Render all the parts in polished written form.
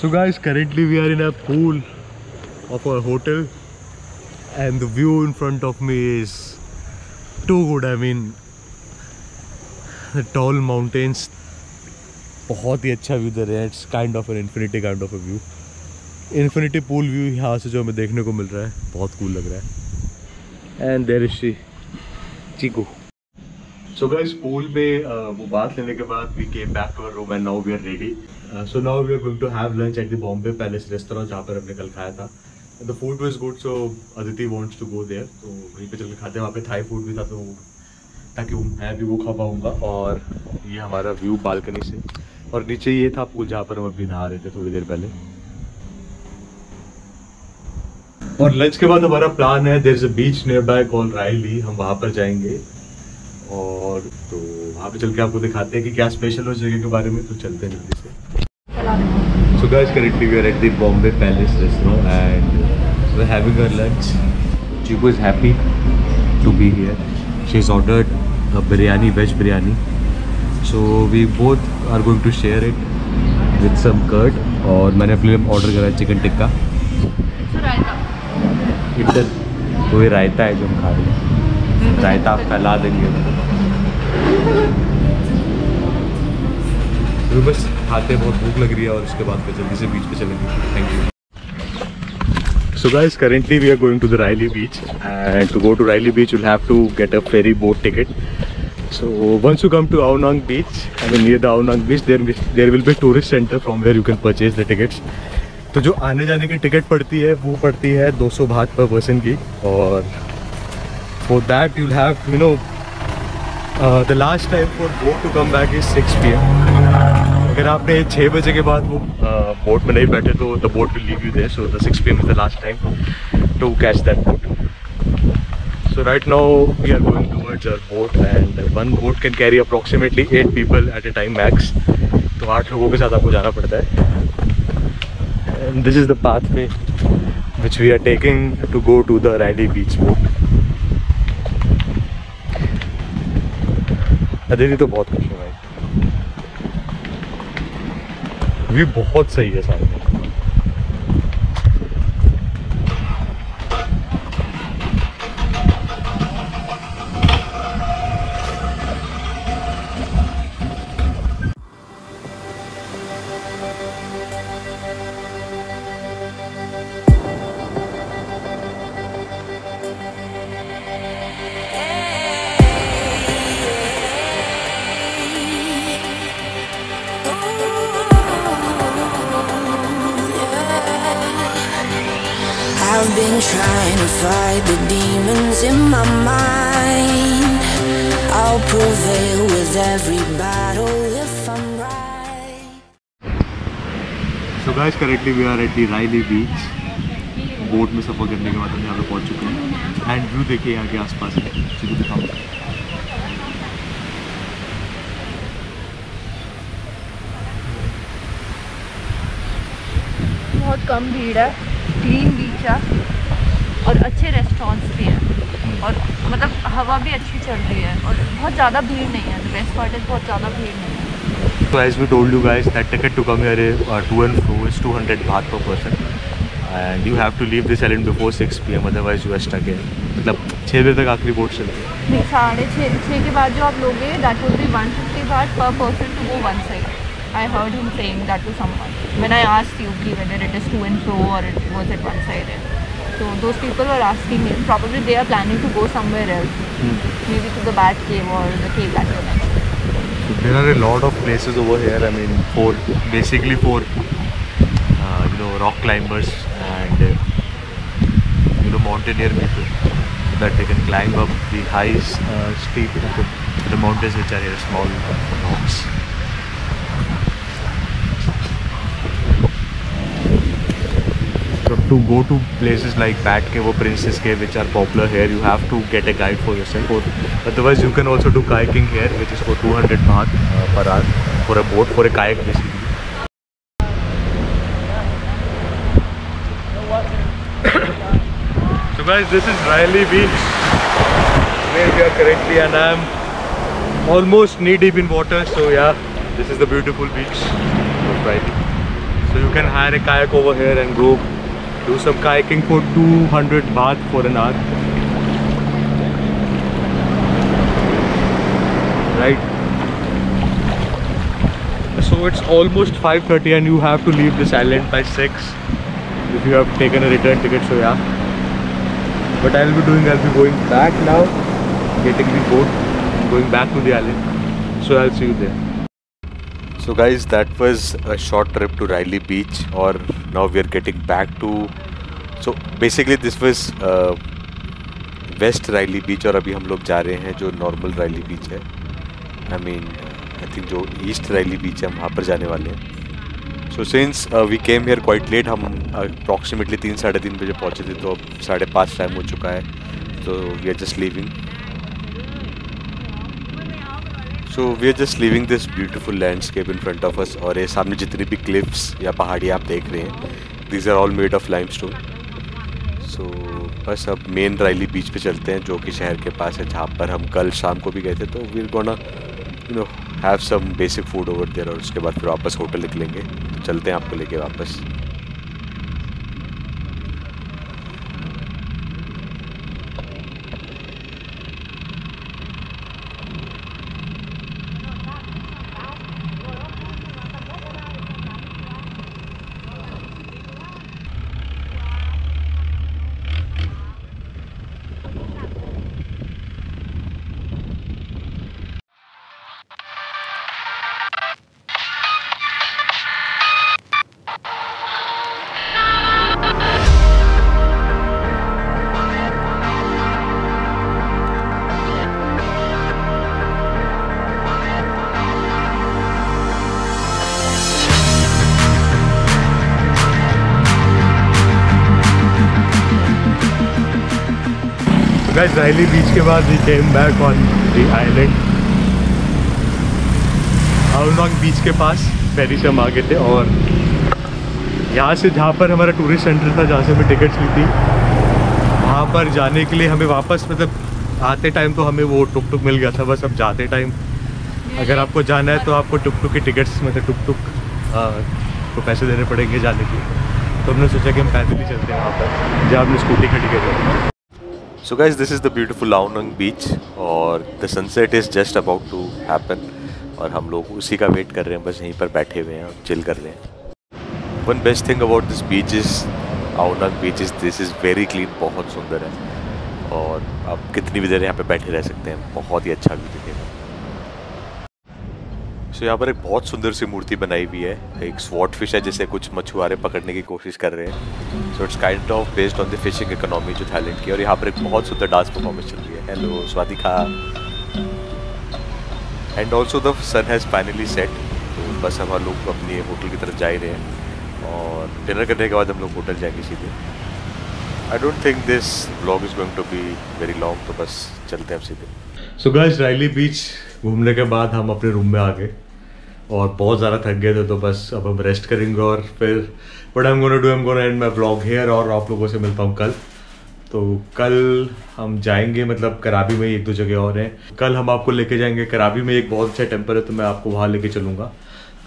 So guys, currently we are in a pool of a hotel and the view in front of me is too good. I mean, the tall mountains, बहुत ही अच्छा view दे रहे हैं. It's kind of an infinity kind of a view. Infinity pool view यहाँ से जो हमें देखने को मिल रहा है बहुत cool लग रहा है. And there is she, Chiku. So guys, pool में वो बात लेने के बाद we came back to our room and now we are ready. So now we are going to have lunch at the Bombay Palace restaurant जहाँ पर हमने कल खाया था. The food was good, so Aditi wants to go there. तो वहीं पे चल के खाते हैं. वहाँ पे थाई फूड भी था तो ताकि मैं भी वो खा पाऊँगा. और ये हमारा व्यू बालकनी से. और नीचे ये था पूल जहाँ पर हम अभी नहा रहे थे थोड़ी देर पहले. और लंच के बाद हमारा प्लान है, there is a beach nearby called Railay. हम वहाँ पर जाएंगे और तो वहाँ पे चल के आपको दिखाते हैं कि क्या स्पेशल हो जगह के बारे में. तो चलते हैं जल्दी से. So guys, currently we are at the Bombay Palace restaurant and we're having our lunch. Chiku is happy to be here. She's ordered a biryani, veg biryani. So we both are going to share it with some curd. और मैंने अपने लिए order करा है chicken tikka. तो ये रायता है जो हम खा रहे हैं. रायता आप फैला देंगे तो बस खाते बहुत भूख लग रही है और उसके बाद फिर जल्दी से बीच पे चलेंगे. Thank you. So guys, currently we are going to the Raili beach and to go to Raili beach you'll have to get a ferry boat ticket. So once you come to Aonang beach, I mean near the Aonang beach, there will be a tourist center from where you can purchase the tickets. तो जो आने जाने की ticket पड़ती है वो पड़ती है 200 बात पर पर्सन की. और for that you'll have, you know, the last time for boat to come back is 6 PM. अगर आपने 6 बजे के बाद वो बोट में नहीं बैठे तो the boat will leave you there. So the 6 PM is the last time to catch that boat. So right now we are going towards our boat and one boat can carry approximately 8 people at a time max. तो 8 लोगों के साथ आपको जाना पड़ता है. And this is the pathway which we are taking to go to the Railay beach boat. Aditi तो बहुत खुश है भाई. व्यू बहुत सही है सामने. I've been trying to fight the demons in my mind. I'll prevail with every battle if I'm right. So guys, currently we are at the Raili beach. Boat में सफ़र करने के बाद हम यहाँ पे पहुँच चुके हैं. एंड व्यू देखिए यहाँ के आसपास है. चलो दिखाओ. बहुत कम भीड़ है, क्लीन बीच है और अच्छे रेस्टोरेंट्स भी हैं और मतलब हवा भी अच्छी चल रही है और बहुत ज़्यादा भीड़ नहीं है. बेस्ट पार्ट इज बहुत ज़्यादा भीड़ नहीं है. So as we told you guys that ticket to come here to and fro is 200 baht per person and you have to leave this island before 6 PM otherwise you are stuck here. मतलब 6 बजे तक आखिरी boat चलती है. नहीं, 6:30 के बाद जो आप लोगे that would be 150 baht per person to go one side. I heard him saying that to someone when I asked you whether it is to and fro or it was at one side. So those people were asking me, probably they are planning to go somewhere else, maybe to the Bat Cave or the cave that you mentioned. So there are a lot of places over here. I mean, basically for you know, rock climbers and you know, mountaineer people, so that they can climb up the highest steep the mountains which are here, small rocks. So to go to places like Bat Cave or Princess Cave, which are popular here, you have to get a guide for yourself. Or otherwise, you can also do kayaking here, which is for 200 baht per hour for a boat, for a kayak basically. So guys, this is Raili Beach, where we are currently, and I am almost knee deep in water. So yeah, this is the beautiful beach of Raili. So you can hire a kayak over here and go do some kayaking for 200 baht for an hour. Right. So it's almost 5:30 and you have to leave this island by 6 if you have taken a return ticket. So yeah. But I'll be going back now, getting the boat, going back to the island. So I'll see you there. So guys, that was a short trip to Riley Beach, or now we are getting back to. So basically this was West Riley Beach, और अभी हम लोग जा रहे हैं जो normal Riley Beach है. I mean, I think जो East Riley Beach है हम वहाँ पर जाने वाले हैं. So since we came here quite late, हम approximately 3-3:30 बजे पहुँचे थे, तो अब 5:30 टाइम हो चुका है. So we are just leaving. So we are just leaving this beautiful landscape in front of us. और ये सामने जितनी भी cliffs या पहाड़ियाँ आप देख रहे हैं, these are all made of limestone. So बस अब मेन राइली बीच पे चलते हैं, जो कि शहर के पास है, जहाँ पर हम कल शाम को भी गए थे. तो we're gonna have some basic food over there, और उसके बाद फिर वापस होटल निकलेंगे. तो चलते हैं आपको लेके वापस. Guys, Riley Beach के बाद we came back on the island. Aonang Beach के पास फेरी से हम आ गए थे, और यहाँ से जहाँ पर हमारा टूरिस्ट सेंटर था, जहाँ से हमें टिकट्स ली थी, वहाँ पर जाने के लिए हमें वापस, मतलब आते टाइम तो हमें वो टुक टुक मिल गया था. बस अब जाते टाइम अगर आपको जाना है तो आपको टुक टुक की टिकट्स, मतलब टुक टुक को पैसे देने पड़ेंगे जाने के लिए. तो हमने सोचा कि हम पैदल ही चलते हैं वहाँ पर, जहाँ हमने स्कूटी खड़ी कर. So guys, this is the beautiful Aonang beach, और the sunset is just about to happen, और हम लोग उसी का वेट कर रहे हैं, बस यहीं पर बैठे हुए हैं और चिल कर रहे हैं. One best thing about this beach is Aonang beach is this is very clean, बहुत सुंदर है, और आप कितनी भी देर यहाँ पे बैठे रह सकते हैं, बहुत ही अच्छा व्यू दिखेगा. So यहाँ पर एक बहुत सुंदर सी मूर्ति बनाई हुई है, एक स्वॉट फिश है जिसे कुछ मछुआरे पकड़ने की कोशिश कर रहे हैं. So it's kind of based on the fishing economy जो थाईलैंड की, और यहाँ पर एक बहुत सुंदर डांस परफॉर्मेंस चल रही है. Hello Swadika. And also the sun has finally set. तो बस हम लोग अपनी होटल की तरफ जा ही रहे हैं, और डिनर करने के बाद हम लोग होटल जाएंगे सीधे. I don't think this vlog is going to be very long, तो बस चलते हैं हम सीधे. सो गाइस, राइली बीच घूमने के बाद हम अपने रूम में आ गए, और बहुत ज़्यादा थक गए थे, तो बस अब हम रेस्ट करेंगे, और फिर what I am gonna do, I am gonna and my vlog here, और आप लोगों से मिलता हूँ कल. तो कल हम जाएंगे, मतलब कराबी में एक दो जगह और हैं. कल हम आपको लेके जाएंगे कराबी में, एक बहुत अच्छा टेम्पल है, तो मैं आपको वहाँ लेके चलूँगा.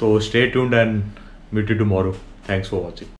तो stay tuned and meet you tomorrow. Thanks for watching.